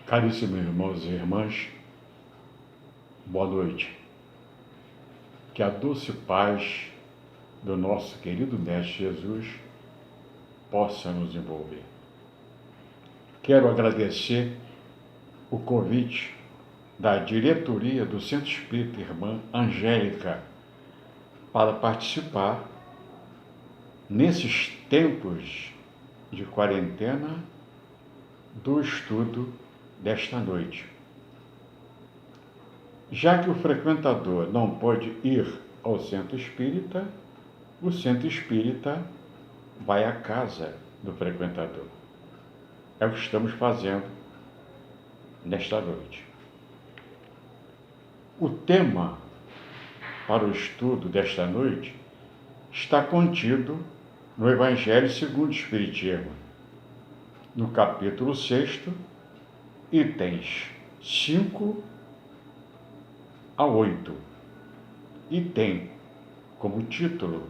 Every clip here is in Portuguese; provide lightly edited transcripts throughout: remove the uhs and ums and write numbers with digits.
Caríssimos irmãos e irmãs, boa noite. Que a doce paz do nosso querido Mestre Jesus possa nos envolver. Quero agradecer o convite da diretoria do Centro Espírita Irmã Angélica para participar nesses tempos de quarentena do estudo desta noite. Já que o frequentador não pode ir ao centro espírita, o centro espírita vai à casa do frequentador. É o que estamos fazendo nesta noite. O tema para o estudo desta noite está contido no Evangelho segundo o Espiritismo, no capítulo 6, itens 5 a 8, e tem como título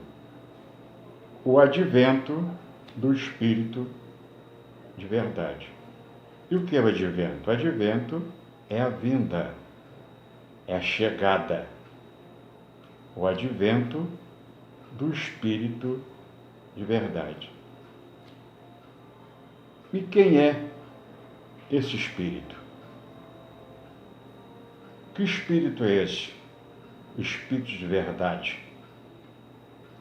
o Advento do Espírito de Verdade. E o que é o Advento? O Advento é a vinda, é a chegada, o Advento do Espírito de Verdade. E quem é esse Espírito? Que Espírito é esse? O Espírito de Verdade.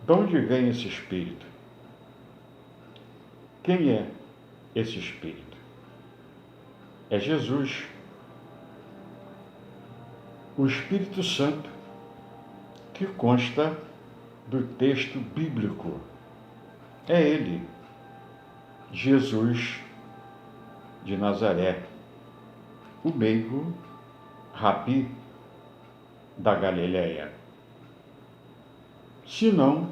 De onde vem esse Espírito? Quem é esse Espírito? É Jesus, o Espírito Santo, que consta do texto bíblico. É Ele, Jesus de Nazaré, o meigo Rabi da Galileia. Se não,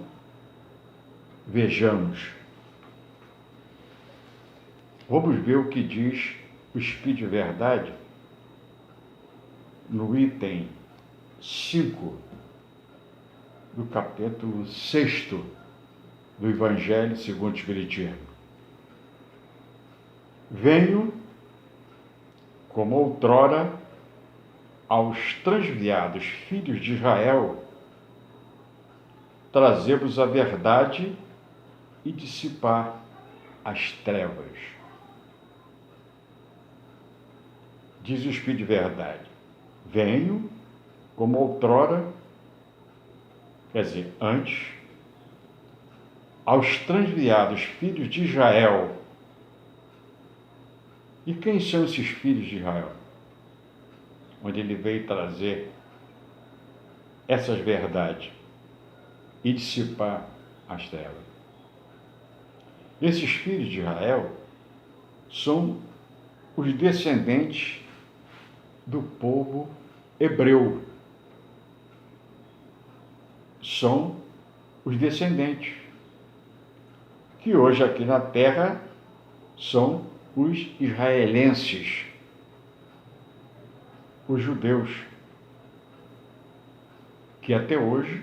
vejamos. Vamos ver o que diz o Espírito de Verdade no item 5 do capítulo 6 do Evangelho segundo o Espiritismo. Venho, como outrora, aos transviados filhos de Israel, trazer-vos a verdade e dissipar as trevas. Diz o Espírito de Verdade: venho, como outrora, quer dizer, antes, aos transviados filhos de Israel. E quem são esses filhos de Israel? Onde ele veio trazer essas verdades e dissipar as trevas. Esses filhos de Israel são os descendentes do povo hebreu. São os descendentes que hoje aqui na terra são os israelenses, os judeus, que até hoje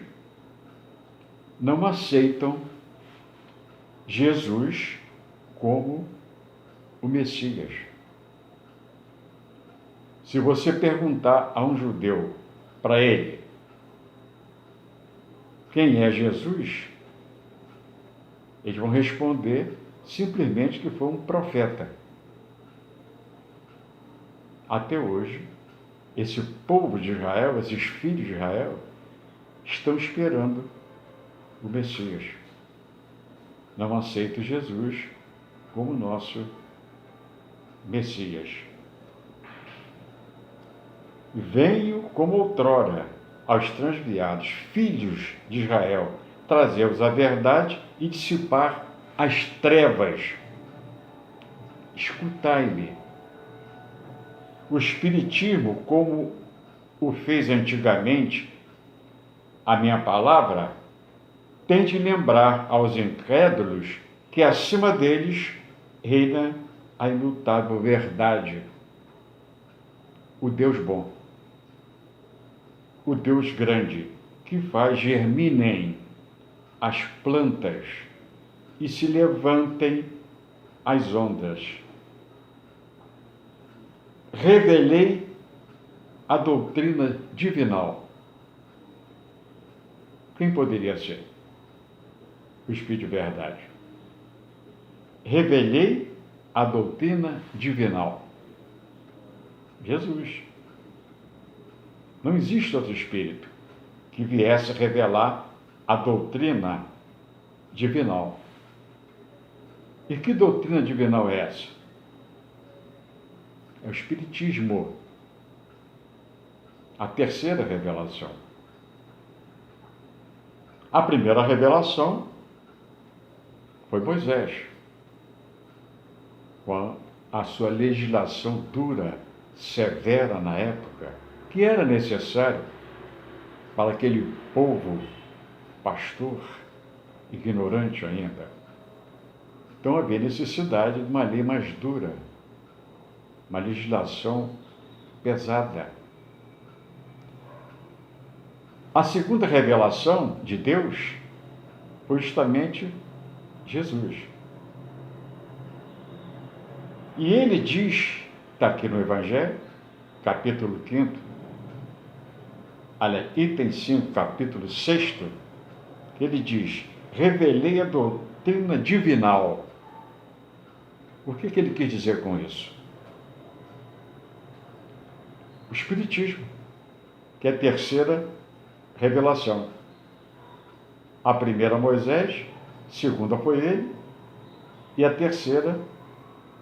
não aceitam Jesus como o Messias. Se você perguntar a um judeu, para ele, quem é Jesus, eles vão responder simplesmente que foi um profeta. Até hoje, esse povo de Israel, esses filhos de Israel, estão esperando o Messias. Não aceitam Jesus como nosso Messias. Venho como outrora aos transviados filhos de Israel, trazer-vos a verdade e dissipar as trevas. Escutai-me. O Espiritismo, como o fez antigamente, a minha palavra, tem de lembrar aos incrédulos que acima deles reina a imutável verdade, o Deus bom, o Deus grande, que faz germinem as plantas e se levantem as ondas. revelei a doutrina divinal. Quem poderia ser? O Espírito de verdade. Revelei a doutrina divinal. Jesus. Não existe outro Espírito que viesse revelar a doutrina divinal. E que doutrina divinal é essa? É o Espiritismo. A terceira revelação. A primeira revelação foi Moisés, com a sua legislação dura, severa na época, que era necessário para aquele povo pastor, ignorante ainda. Então havia necessidade de uma lei mais dura, uma legislação pesada. A segunda revelação de Deus foi justamente Jesus. E ele diz, está aqui no Evangelho, capítulo 5, item 5, capítulo 6, que ele diz: revelei a doutrina divinal. O que ele quis dizer com isso? O Espiritismo, que é a terceira revelação. A primeira, Moisés, a segunda foi ele, e a terceira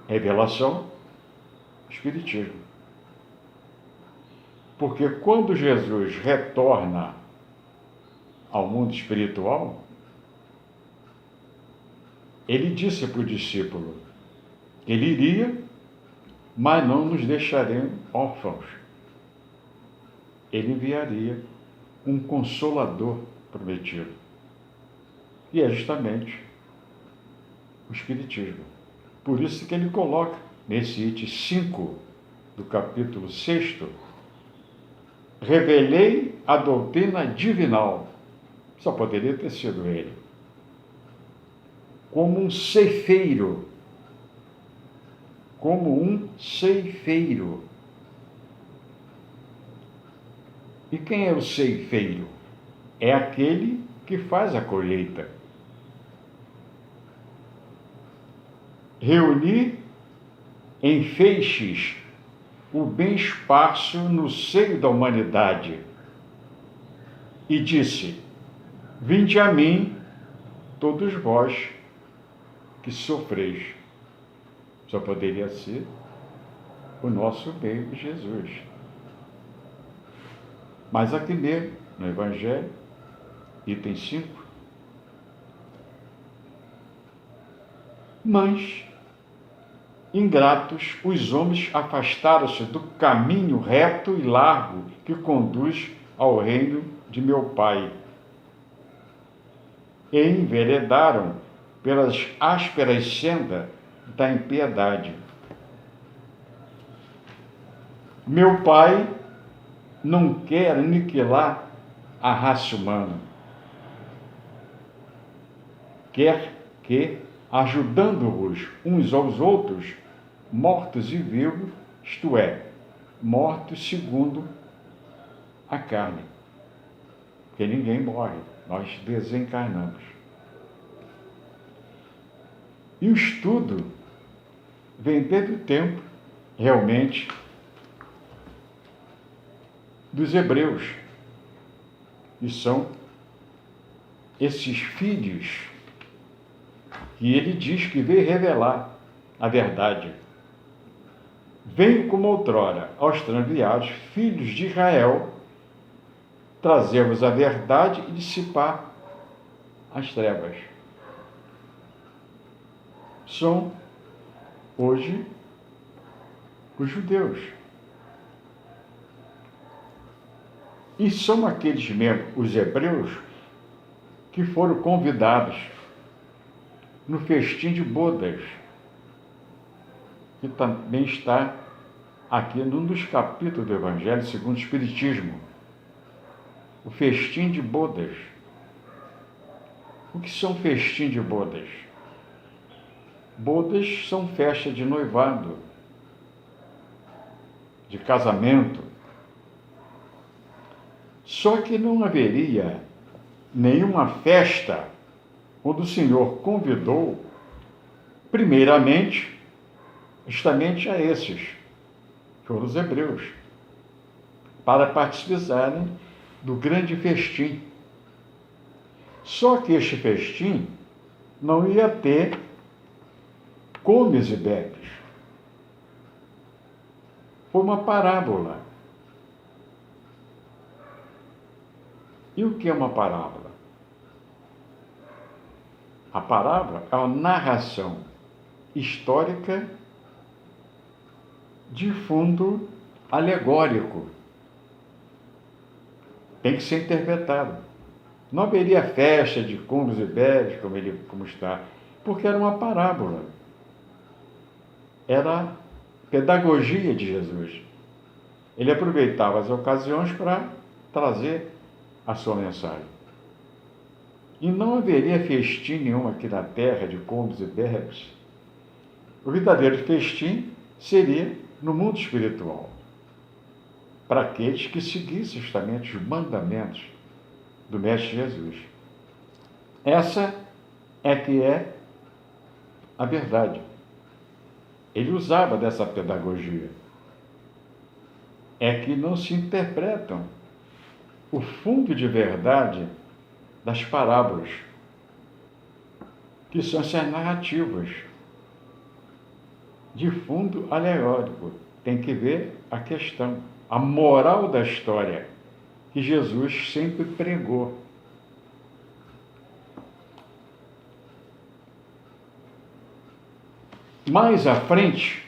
revelação, Espiritismo. Porque quando Jesus retorna ao mundo espiritual, ele disse para o discípulo que ele iria, mas não nos deixaria órfãos. Ele enviaria um consolador prometido. E é justamente o Espiritismo. Por isso que ele coloca nesse item 5 do capítulo 6, revelei a doutrina divinal. Só poderia ter sido ele. Como um ceifeiro. Como um ceifeiro. E quem é o ceifeiro? É aquele que faz a colheita. Reunir em feixes o bem esparso no seio da humanidade. E disse: vinde a mim, todos vós que sofreis. Só poderia ser o nosso meio Jesus. Mas aqui mesmo, no Evangelho, item 5, mas, ingratos, os homens afastaram-se do caminho reto e largo que conduz ao reino de meu Pai, e enveredaram pelas ásperas sendas da impiedade. Meu Pai não quer aniquilar a raça humana. Quer que, ajudando-vos uns aos outros, mortos e vivos, isto é, mortos segundo a carne. Porque ninguém morre, nós desencarnamos. E o estudo vem desde o tempo, realmente, dos hebreus, e são esses filhos que ele diz que veio revelar a verdade. Venho como outrora aos transviados, filhos de Israel, trazer-vos a verdade e dissipar as trevas. São, hoje, os judeus. E são aqueles mesmo, os hebreus, que foram convidados no festim de bodas, que também está aqui num dos capítulos do Evangelho segundo o Espiritismo. O festim de bodas. O que são festim de bodas? Bodas são festas de noivado. de casamento. Só que não haveria nenhuma festa onde o Senhor convidou, primeiramente, justamente a esses, que foram os hebreus, para participarem do grande festim. Só que este festim não ia ter comes e bebes. Foi uma parábola. E o que é uma parábola? A parábola é uma narração histórica de fundo alegórico. Tem que ser interpretado. Não haveria festa de comes e bebes, como está, porque era uma parábola. Era a pedagogia de Jesus. Ele aproveitava as ocasiões para trazer a sua mensagem. E não haveria festim nenhum aqui na terra de comes e bebes. O verdadeiro festim seria no mundo espiritual, para aqueles que seguissem justamente os mandamentos do Mestre Jesus. Essa é que é a verdade. Ele usava dessa pedagogia. É que não se interpretam o fundo de verdade das parábolas, que são essas narrativas de fundo alegórico. Tem que ver a questão, a moral da história que Jesus sempre pregou. Mais à frente,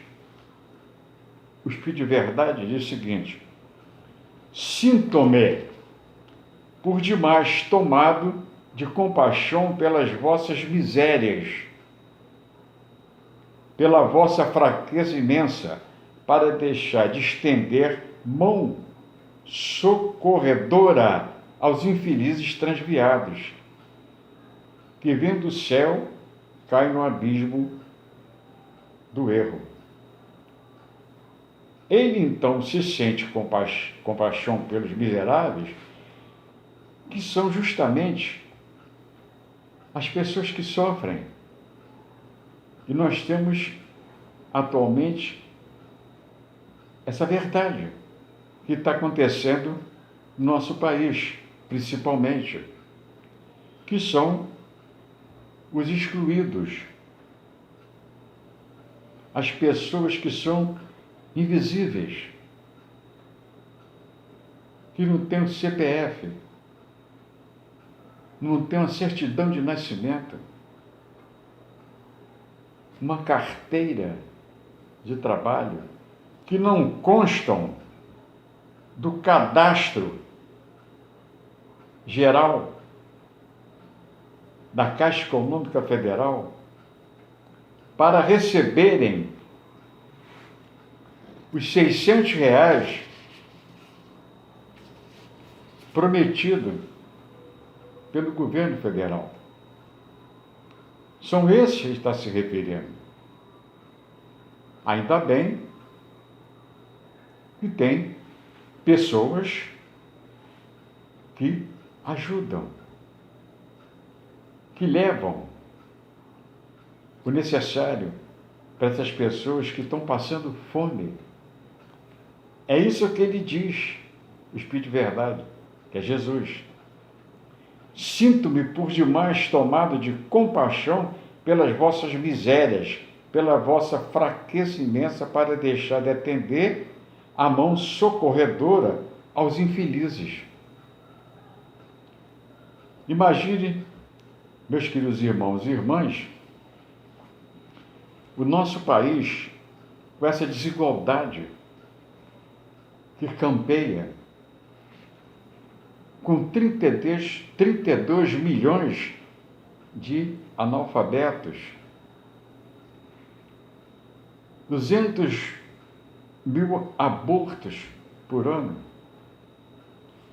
o Espírito de Verdade diz o seguinte: sinto-me por demais tomado de compaixão pelas vossas misérias, pela vossa fraqueza imensa, para deixar de estender mão socorredora aos infelizes transviados, que vendo o céu caem no abismo do erro. Ele então se sente compaixão pelos miseráveis, que são justamente as pessoas que sofrem. E nós temos atualmente essa verdade que está acontecendo no nosso país, principalmente, que são os excluídos, as pessoas que são invisíveis, que não têm um CPF, não têm uma certidão de nascimento, uma carteira de trabalho, que não constam do cadastro geral da Caixa Econômica Federal para receberem os R$ 600 prometido pelo governo federal. São esses que está se referindo. Ainda bem que tem pessoas que ajudam, que levam o necessário para essas pessoas que estão passando fome. É isso que ele diz, o Espírito de Verdade, que é Jesus. Sinto-me por demais tomado de compaixão pelas vossas misérias, pela vossa fraqueza imensa, para deixar de atender a mão socorredora aos infelizes. Imagine, meus queridos irmãos e irmãs, o nosso país com essa desigualdade que campeia, com 32 milhões de analfabetos, 200 mil abortos por ano.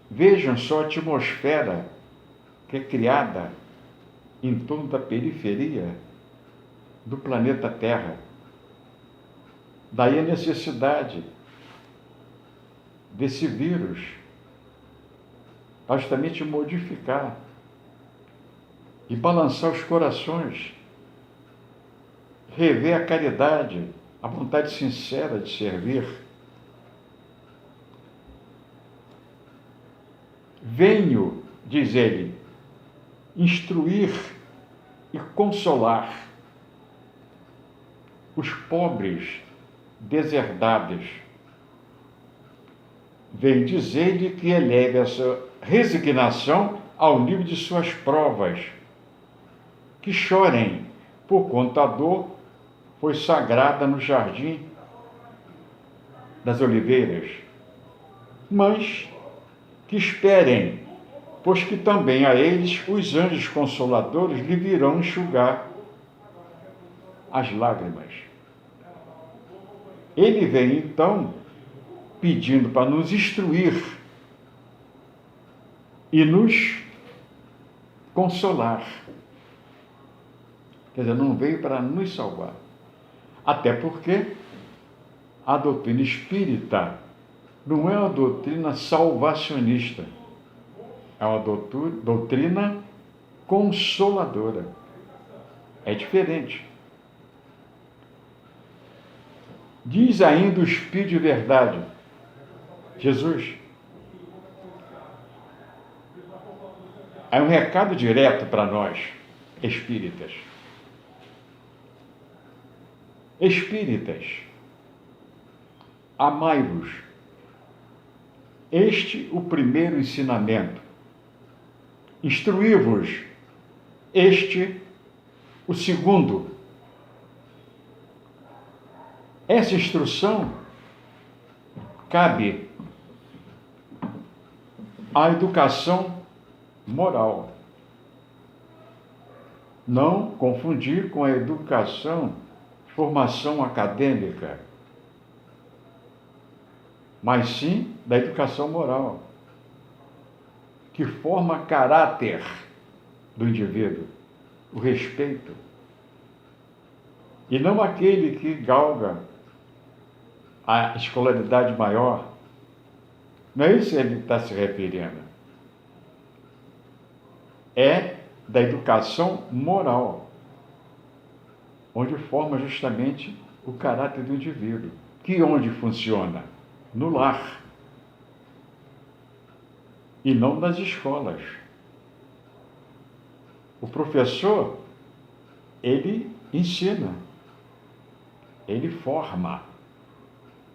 Vejam só a atmosfera que é criada em torno da periferia do planeta Terra. Daí a necessidade desse vírus, para justamente modificar e balançar os corações, rever a caridade, a vontade sincera de servir. Venho, diz ele, instruir e consolar os pobres deserdados. Vem dizer-lhe que eleve essa resignação ao nível de suas provas, que chorem, por quanto a dor foi sagrada no jardim das oliveiras, mas que esperem, pois que também a eles os anjos consoladores lhe virão enxugar as lágrimas. Ele vem então pedindo para nos instruir e nos consolar. Quer dizer, não veio para nos salvar. Até porque a doutrina espírita não é uma doutrina salvacionista, é uma doutrina consoladora. É diferente. Diz ainda o Espírito de verdade, Jesus, é um recado direto para nós, espíritas. Espíritas, amai-vos. Este o primeiro ensinamento. Instruí-vos. Este o segundo. Essa instrução cabe à educação moral. Não confundir com a educação, formação acadêmica, mas sim da educação moral, que forma caráter do indivíduo, o respeito, e não aquele que galga a escolaridade maior. Não é isso que ele está se referindo. É da educação moral, onde forma justamente o caráter do indivíduo, que onde funciona? No lar, e não nas escolas. O professor, ele ensina, ele forma,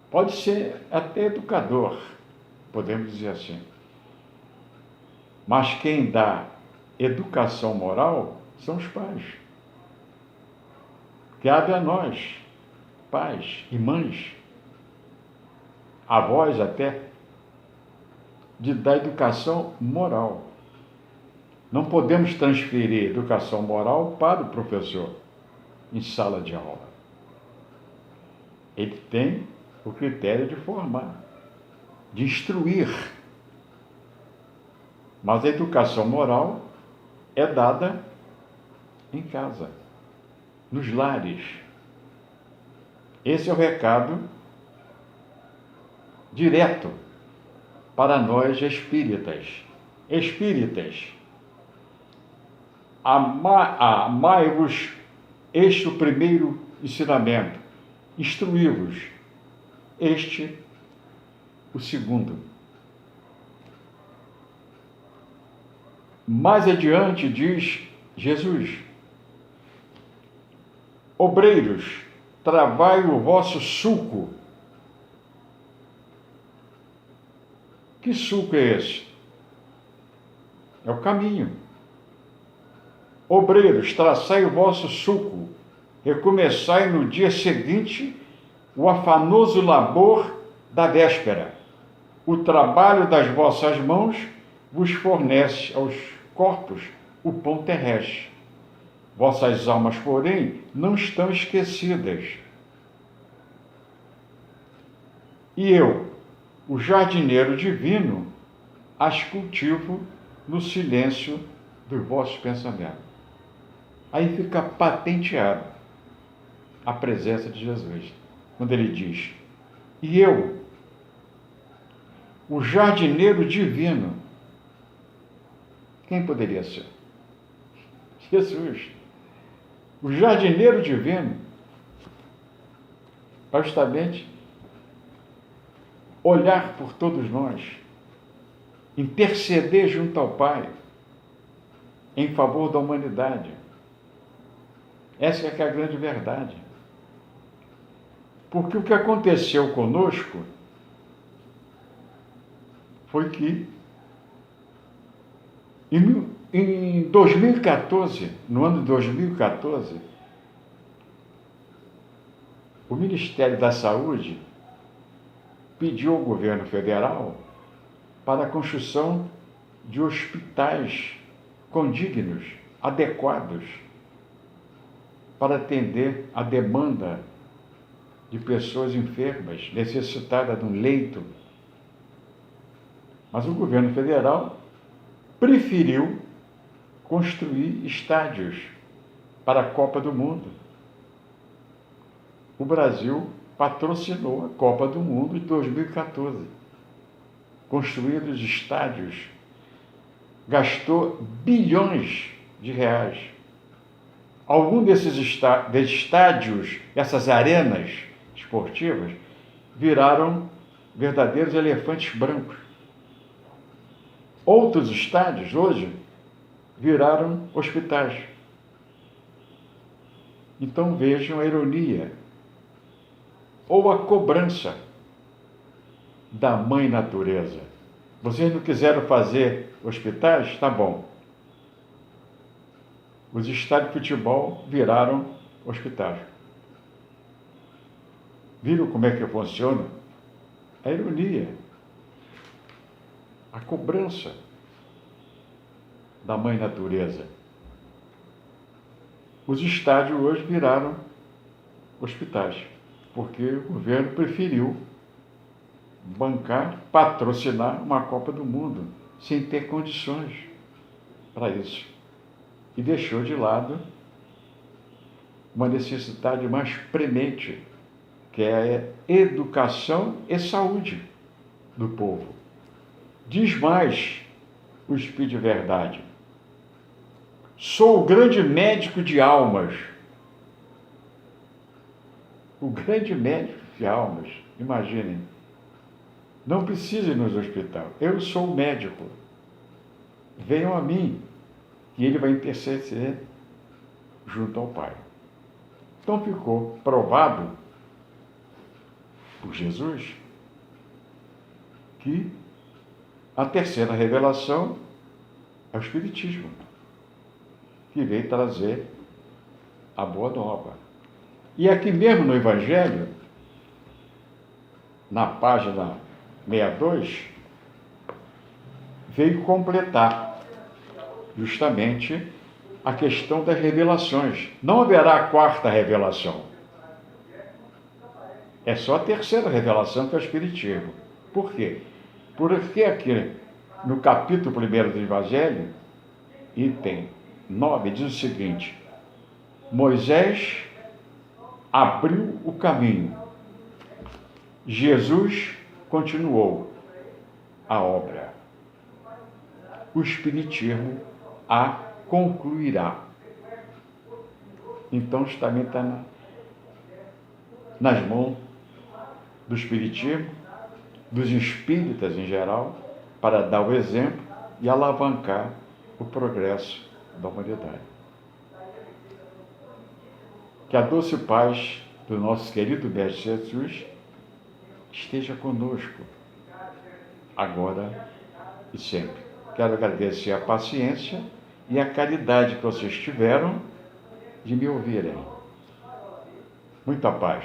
pode ser até educador, podemos dizer assim, mas quem dá educação moral são os pais. Cabe a nós, pais e mães, avós até, de dar educação moral. Não podemos transferir educação moral para o professor em sala de aula. Ele tem o critério de formar, de instruir. Mas a educação moral é dada em casa, nos lares. Esse é o recado direto para nós espíritas. Espíritas, amai-vos, este o primeiro ensinamento. Instruí-vos, este o segundo. Mais adiante diz Jesus: obreiros, travai o vosso sulco. Que sulco é esse? É o caminho. Obreiros, traçai o vosso sulco, recomeçai no dia seguinte o afanoso labor da véspera. O trabalho das vossas mãos vos fornece aos corpos o pão terrestre. Vossas almas, porém, não estão esquecidas. E eu, o jardineiro divino, as cultivo no silêncio dos vossos pensamentos. Aí fica patenteado a presença de Jesus, quando ele diz: e eu, o jardineiro divino. Quem poderia ser? Jesus. O jardineiro divino, para justamente olhar por todos nós, interceder junto ao Pai em favor da humanidade. Essa é que é a grande verdade. Porque o que aconteceu conosco foi que em 2014, no ano de 2014, o Ministério da Saúde pediu ao governo federal para a construção de hospitais condignos, adequados, para atender a demanda de pessoas enfermas, necessitadas de um leito. Mas o governo federal preferiu construir estádios para a Copa do Mundo. O Brasil patrocinou a Copa do Mundo de 2014. Construíram os estádios, gastou bilhões de reais. Algum desses estádios, essas arenas esportivas, viraram verdadeiros elefantes brancos. Outros estádios, hoje, viraram hospitais. Então vejam a ironia, ou a cobrança da mãe natureza. Vocês não quiseram fazer hospitais? Tá bom. Os estádios de futebol viraram hospitais. Viram como é que funciona? A ironia, a cobrança da mãe natureza. Os estádios hoje viraram hospitais, porque o governo preferiu bancar, patrocinar uma Copa do Mundo, sem ter condições para isso. E deixou de lado uma necessidade mais premente, que é a educação e saúde do povo. Diz mais o Espírito de Verdade: sou o grande médico de almas. O grande médico de almas, imaginem. Não precisa ir no hospital. Eu sou o médico. Venham a mim, e ele vai interceder junto ao Pai. Então ficou provado por Jesus que a terceira revelação é o Espiritismo, que veio trazer a boa nova. E aqui mesmo no Evangelho, na página 62, veio completar justamente a questão das revelações. Não haverá a quarta revelação. É só a terceira revelação, que é o Espiritismo. Por quê? Porque aqui, no capítulo 1 do Evangelho, item 9, diz o seguinte: Moisés abriu o caminho. Jesus continuou a obra. O Espiritismo a concluirá. Então, isso também está nas mãos do Espiritismo, dos espíritas em geral, para dar o exemplo e alavancar o progresso da humanidade. Que a doce paz do nosso querido Mestre Jesus esteja conosco, agora e sempre. Quero agradecer a paciência e a caridade que vocês tiveram de me ouvirem. Muita paz.